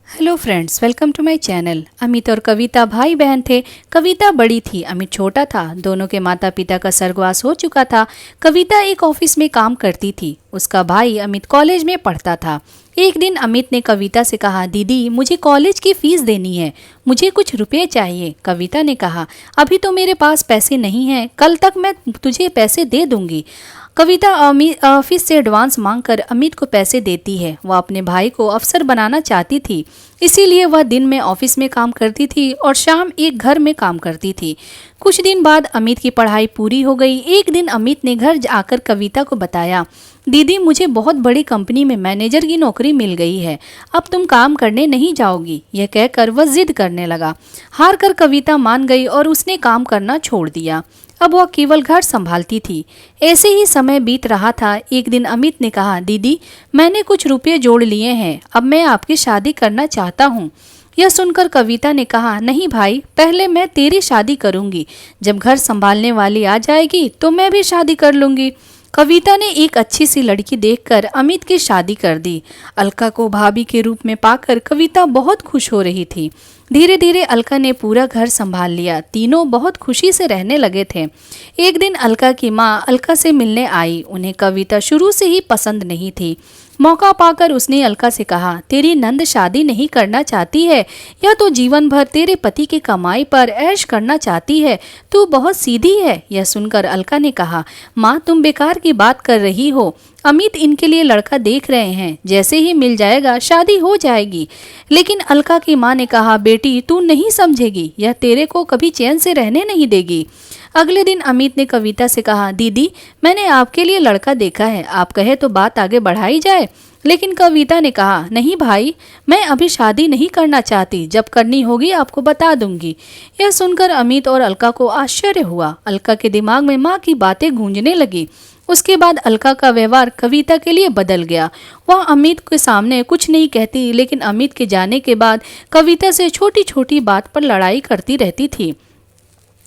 Hello friends, welcome to my channel. Amit और कविता भाई बहन थे। कविता बड़ी थी, अमित छोटा था। दोनों के माता पिता का स्वर्गवास हो चुका था। कविता एक ऑफिस में काम करती थी। उसका भाई अमित कॉलेज में पढ़ता था। एक दिन अमित ने कविता से कहा, दीदी मुझे कॉलेज की फीस देनी है, मुझे कुछ रुपए चाहिए। कविता ने कहा, अभी तो मेरे पास पैसे नहीं हैं, कल तक मैं तुझे पैसे दे दूंगी। कविता ऑफिस से एडवांस मांगकर अमित को पैसे देती है। वह अपने भाई को अफसर बनाना चाहती थी, इसीलिए वह दिन में ऑफिस में काम करती थी और शाम एक घर में काम करती थी। कुछ दिन बाद अमित की पढ़ाई पूरी हो गई। एक दिन अमित ने घर आकर कविता को बताया, दीदी मुझे बहुत बड़ी कंपनी में मैनेजर की नौकरी मिल गई है, अब तुम काम करने नहीं जाओगी। यह कहकर वह जिद करने लगा। हार कर कविता मान गई और उसने काम करना छोड़ दिया। अब वह केवल घर संभालती थी। ऐसे ही समय बीत रहा था। एक दिन अमित ने कहा, दीदी मैंने कुछ रुपये जोड़ लिए हैं, अब मैं आपकी शादी करना चाहता हूँ। यह सुनकर कविता ने कहा, नहीं भाई, पहले मैं तेरी शादी करूंगी, जब घर संभालने वाली आ जाएगी तो मैं भी शादी कर लूंगी। कविता ने एक अच्छी सी लड़की देखकर अमित की शादी कर दी। अलका को भाभी के रूप में पाकर कविता बहुत खुश हो रही थी। धीरे धीरे अलका ने पूरा घर संभाल लिया। तीनों बहुत खुशी से रहने लगे थे। एक दिन अलका की माँ अलका से मिलने आई। उन्हें कविता शुरू से ही पसंद नहीं थी। मौका पाकर उसने अलका से कहा, तेरी नंद शादी नहीं करना चाहती है या तो जीवन भर तेरे पति की कमाई पर ऐश करना चाहती है, तू बहुत सीधी है। यह सुनकर अलका ने कहा, माँ तुम बेकार की बात कर रही हो, अमित इनके लिए लड़का देख रहे हैं, जैसे ही मिल जाएगा शादी हो जाएगी। लेकिन अलका की माँ ने कहा, बेटी तू नहीं समझेगी, यह तेरे को कभी चैन से रहने नहीं देगी। अगले दिन अमित ने कविता से कहा, दीदी मैंने आपके लिए लड़का देखा है, आप कहे तो बात आगे बढ़ाई जाए। लेकिन कविता ने कहा, नहीं भाई, मैं अभी शादी नहीं करना चाहती, जब करनी होगी आपको बता दूंगी। यह सुनकर अमित और अलका को आश्चर्य हुआ। अलका के दिमाग में माँ की बातें गूंजने लगी। उसके बाद अलका का व्यवहार कविता के लिए बदल गया। वह अमित के सामने कुछ नहीं कहती, लेकिन अमित के जाने के बाद कविता से छोटी छोटी बात पर लड़ाई करती रहती थी।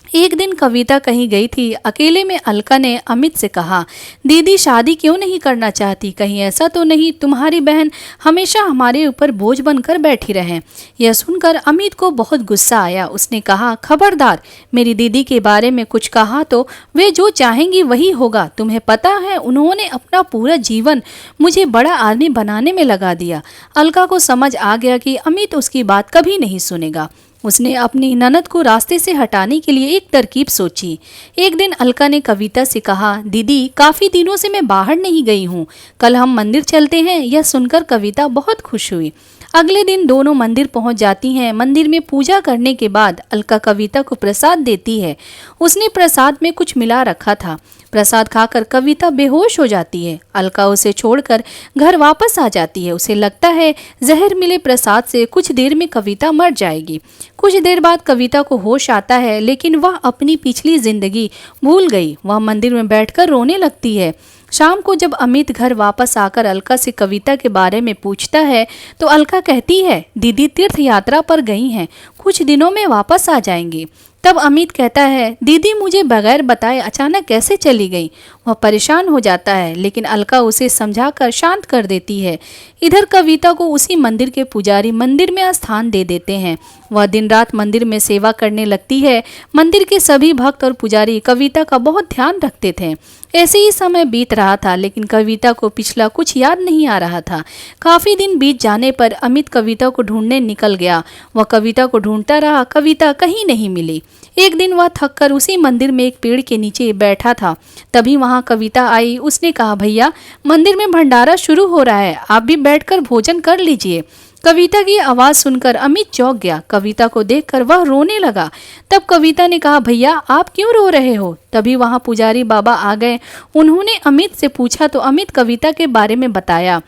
एक दिन कविता कहीं गई थी। अकेले में अलका ने अमित से कहा, दीदी शादी क्यों नहीं करना चाहती, कहीं ऐसा तो नहीं तुम्हारी बहन हमेशा हमारे ऊपर बोझ बनकर बैठी रहे। यह सुनकर अमित को बहुत गुस्सा आया। उसने कहा, खबरदार, मेरी दीदी के बारे में कुछ कहा तो वे जो चाहेंगी वही होगा। तुम्हें पता है उन्होंने अपना पूरा जीवन मुझे बड़ा आदमी बनाने में लगा दिया। अलका को समझ आ गया कि अमित उसकी बात कभी नहीं सुनेगा। उसने अपनी ननद को रास्ते से हटाने के लिए एक तरकीब सोची। एक दिन अलका ने कविता से कहा, दीदी काफी दिनों से मैं बाहर नहीं गई हूँ, कल हम मंदिर चलते हैं। यह सुनकर कविता बहुत खुश हुई। अगले दिन दोनों मंदिर पहुंच जाती हैं। मंदिर में पूजा करने के बाद अलका कविता को प्रसाद देती है। उसने प्रसाद में कुछ मिला रखा था। प्रसाद खाकर कविता बेहोश हो जाती है। अलका उसे छोड़कर घर वापस आ जाती है। उसे लगता है जहर मिले प्रसाद से कुछ देर में कविता मर जाएगी। कुछ देर बाद कविता को होश आता है, लेकिन वह अपनी पिछली जिंदगी भूल गई। वह मंदिर में बैठकर रोने लगती है। शाम को जब अमित घर वापस आकर अलका से कविता के बारे में पूछता है तो अलका कहती है, दीदी तीर्थ यात्रा पर गई हैं, कुछ दिनों में वापस आ जाएंगी। तब अमित कहता है, दीदी मुझे बगैर बताए अचानक कैसे चली गई। वह परेशान हो जाता है, लेकिन अलका उसे समझाकर शांत कर देती है। इधर कविता को उसी मंदिर के पुजारी मंदिर में स्थान दे देते हैं। वह दिन रात मंदिर में सेवा करने लगती है। मंदिर के सभी भक्त और पुजारी कविता का बहुत ध्यान रखते थे। ऐसे ही समय बीत रहा था, लेकिन कविता को पिछला कुछ याद नहीं आ रहा था। काफी दिन बीत जाने पर अमित कविता को ढूंढने निकल गया। वह कविता को ढूंढता रहा, कविता कहीं नहीं मिली। एक दिन वह थककर उसी मंदिर में एक पेड़ के नीचे बैठा था। तभी वहां कविता आई। उसने कहा, भैया मंदिर में भंडारा शुरू हो रहा है, आप भी बैठकर भोजन कर लीजिए। कविता की आवाज सुनकर अमित चौंक गया। कविता को देखकर वह रोने लगा। तब कविता ने कहा, भैया आप क्यों रो रहे हो। तभी वहां पुजारी बाबा आ गए। उन्होंने अमित से पूछा तो अमित कविता के बारे में बताया।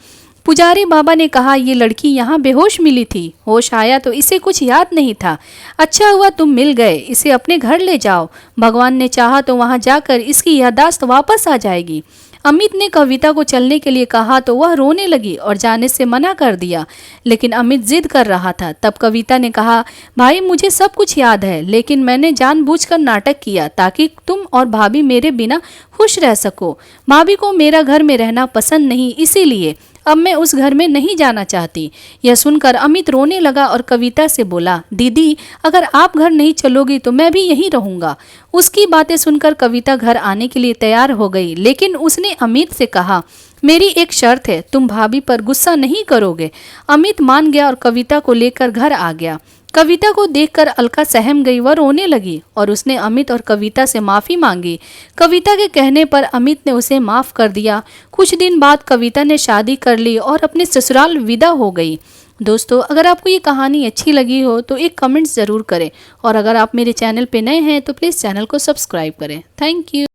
पुजारी बाबा ने कहा, ये लड़की यहाँ बेहोश मिली थी, होश आया तो इसे कुछ याद नहीं था, अच्छा हुआ तुम मिल गए, इसे अपने घर ले जाओ, भगवान ने चाहा तो वहां जाकर इसकी याददाश्त वापस आ जाएगी। अमित ने कविता को चलने के लिए कहा तो वह रोने लगी और जाने से मना कर दिया, लेकिन अमित जिद कर रहा था। तब कविता ने कहा, भाई मुझे सब कुछ याद है, लेकिन मैंने जानबूझकर नाटक किया ताकि तुम और भाभी मेरे बिना खुश रह सको। भाभी को मेरा घर में रहना पसंद नहीं, इसीलिए अब मैं उस घर में नहीं जाना चाहती। यह सुनकर अमित रोने लगा और कविता से बोला, दीदी अगर आप घर नहीं चलोगी तो मैं भी यहीं रहूंगा। उसकी बातें सुनकर कविता घर आने के लिए तैयार हो गई, लेकिन उसने अमित से कहा, मेरी एक शर्त है, तुम भाभी पर गुस्सा नहीं करोगे। अमित मान गया और कविता को लेकर घर आ गया। कविता को देखकर अलका सहम गई, वह रोने लगी और उसने अमित और कविता से माफी मांगी। कविता के कहने पर अमित ने उसे माफ कर दिया। कुछ दिन बाद कविता ने शादी कर ली और अपने ससुराल विदा हो गई। दोस्तों, अगर आपको ये कहानी अच्छी लगी हो तो एक कमेंट ज़रूर करें और अगर आप मेरे चैनल पे नए हैं तो प्लीज़ चैनल को सब्सक्राइब करें। Thank you.